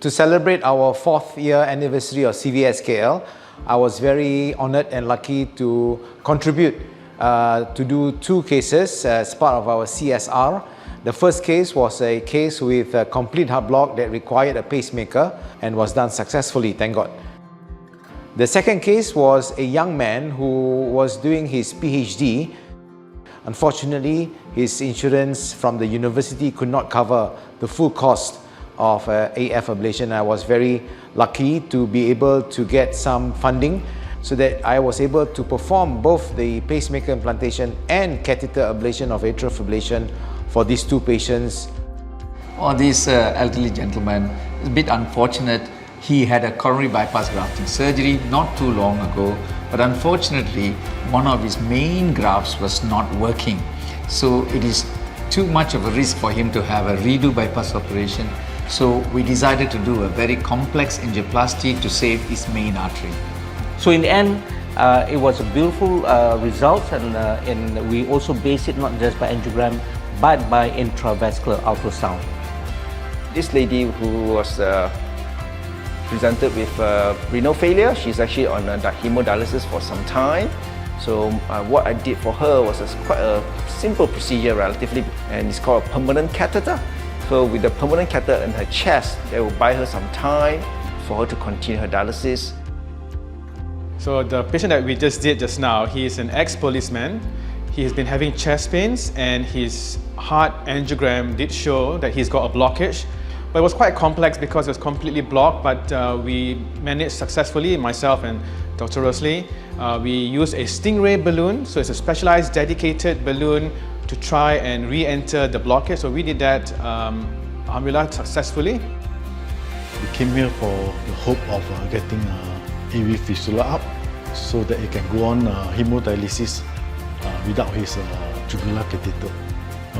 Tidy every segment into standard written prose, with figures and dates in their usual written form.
To celebrate our 4th year anniversary of Cvskl, I was very honoured and lucky to contribute to do 2 cases as part of our CSR. The first case was a case with a complete heart block that required a pacemaker and was done successfully, thank God. The second case was a young man who was doing his PhD. Unfortunately, his insurance from the university could not cover the full cost of AF ablation. I was very lucky to be able to get some funding so that I was able to perform both the pacemaker implantation and catheter ablation of atrial fibrillation for these 2 patients. Oh, this elderly gentleman is a bit unfortunate. He had a coronary bypass grafting surgery not too long ago, but unfortunately one of his main grafts was not working. So it is too much of a risk for him to have a redo bypass operation. So we decided to do a very complex angioplasty to save his main artery. So in the end, it was a beautiful result, and we also based it not just by angiogram, but by intravascular ultrasound. This lady who was presented with renal failure, she's actually on hemodialysis for some time. So what I did for her was quite a simple procedure relatively, and it's called a permanent catheter. So with the permanent catheter in her chest, that will buy her some time for her to continue her dialysis. So the patient that we just did just now, he is an ex-policeman. He has been having chest pains and his heart angiogram did show that he's got a blockage. But it was quite complex because it was completely blocked, but we managed successfully, myself and Dr. Rosalie. We used a Stingray balloon, so it's a specialized dedicated balloon to try and re-enter the blockage. So we did that, alhamdulillah, successfully. We came here for the hope of getting AV fistula up so that he can go on hemodialysis without his jugular catheter.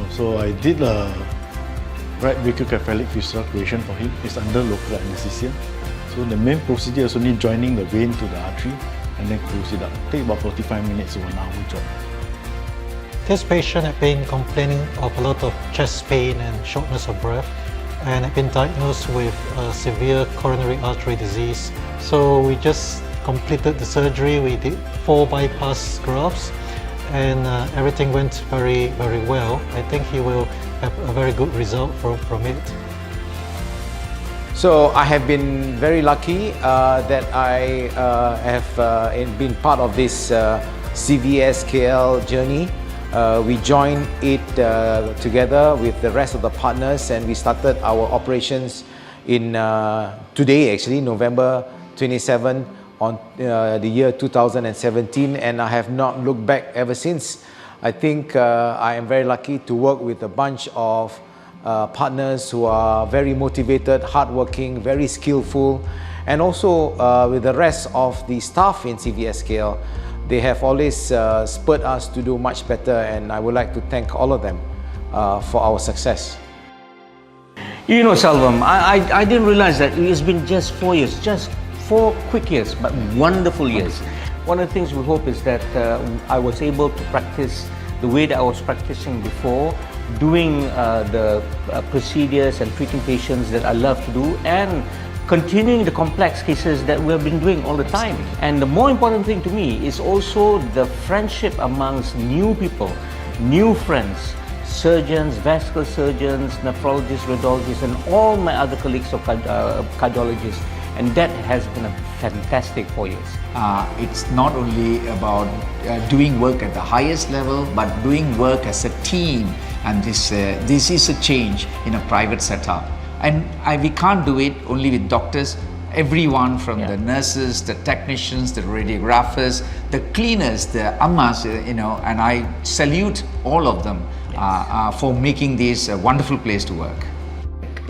So I did right ventricular fistula creation for him. It's under local anesthesia. So the main procedure is only joining the vein to the artery and then close it up. Take about 45 minutes to 1 hour job. This patient had been complaining of a lot of chest pain and shortness of breath, and had been diagnosed with severe coronary artery disease. So we just completed the surgery. We did 4 bypass grafts, and everything went very, very well. I think he will have a very good result from it. So I have been very lucky that I have been part of this Cvskl journey. We joined it together with the rest of the partners, and we started our operations in today, actually, November 27 on the year 2017, and I have not looked back ever since. I think I am very lucky to work with a bunch of partners who are very motivated, hardworking, very skillful, and also with the rest of the staff in Cvskl. They have always spurred us to do much better, and I would like to thank all of them for our success. You know, Selvam, I didn't realize that it's been just 4 years, just 4 quick years, but wonderful years. One of the things we hope is that I was able to practice the way that I was practicing before, doing the procedures and treating patients that I love to do, and continuing the complex cases that we've been doing all the time. And the more important thing to me is also the friendship amongst new people, new friends, surgeons, vascular surgeons, nephrologists, radiologists, and all my other colleagues of cardiologists. And that has been a fantastic 4 years. It's not only about doing work at the highest level, but doing work as a team. And this is a change in a private setup. And we can't do it only with doctors. Everyone from the nurses, the technicians, the radiographers, the cleaners, the ammas, you know, and I salute all of them for making this a wonderful place to work.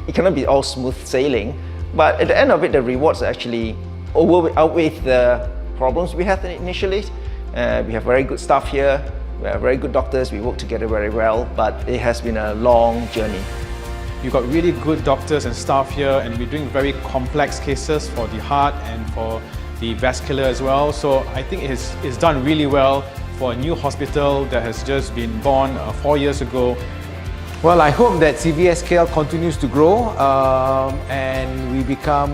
It cannot be all smooth sailing, but at the end of it, the rewards actually outweigh the problems we had initially. We have very good staff here, we have very good doctors, we work together very well, but it has been a long journey. You've got really good doctors and staff here, and we're doing very complex cases for the heart and for the vascular as well. So I think it's done really well for a new hospital that has just been born 4 years ago. Well, I hope that Cvskl continues to grow and we become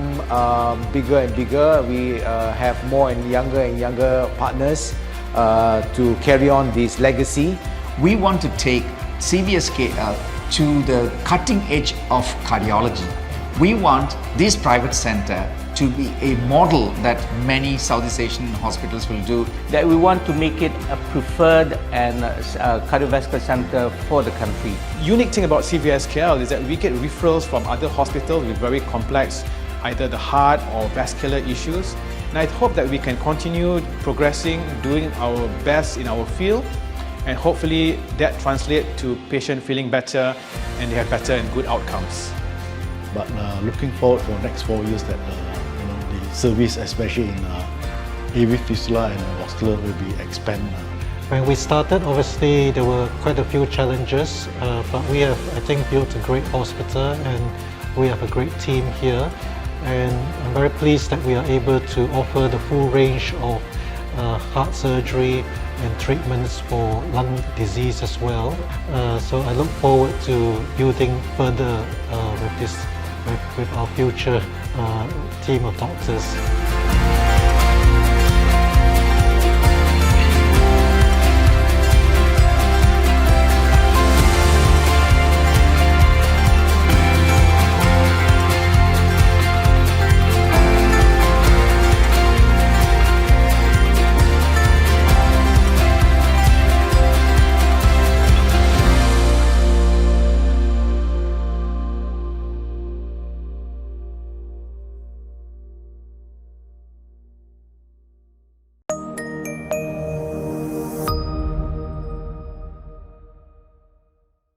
bigger and bigger. We have more and younger partners to carry on this legacy. We want to take Cvskl to the cutting edge of cardiology. We want this private center to be a model that many Southeast Asian hospitals will do. That we want to make it a preferred and cardiovascular center for the country. Unique thing about Cvskl is that we get referrals from other hospitals with very complex, either the heart or vascular issues. And I hope that we can continue progressing, doing our best in our field, and hopefully that translates to patient feeling better and they have better and good outcomes. But looking forward for next 4 years that the service, especially in AV fistula and vascular, will be expanded. When we started, obviously there were quite a few challenges, but we have, I think, built a great hospital and we have a great team here. And I'm very pleased that we are able to offer the full range of heart surgery and treatments for lung disease as well. So I look forward to building further with our future team of doctors.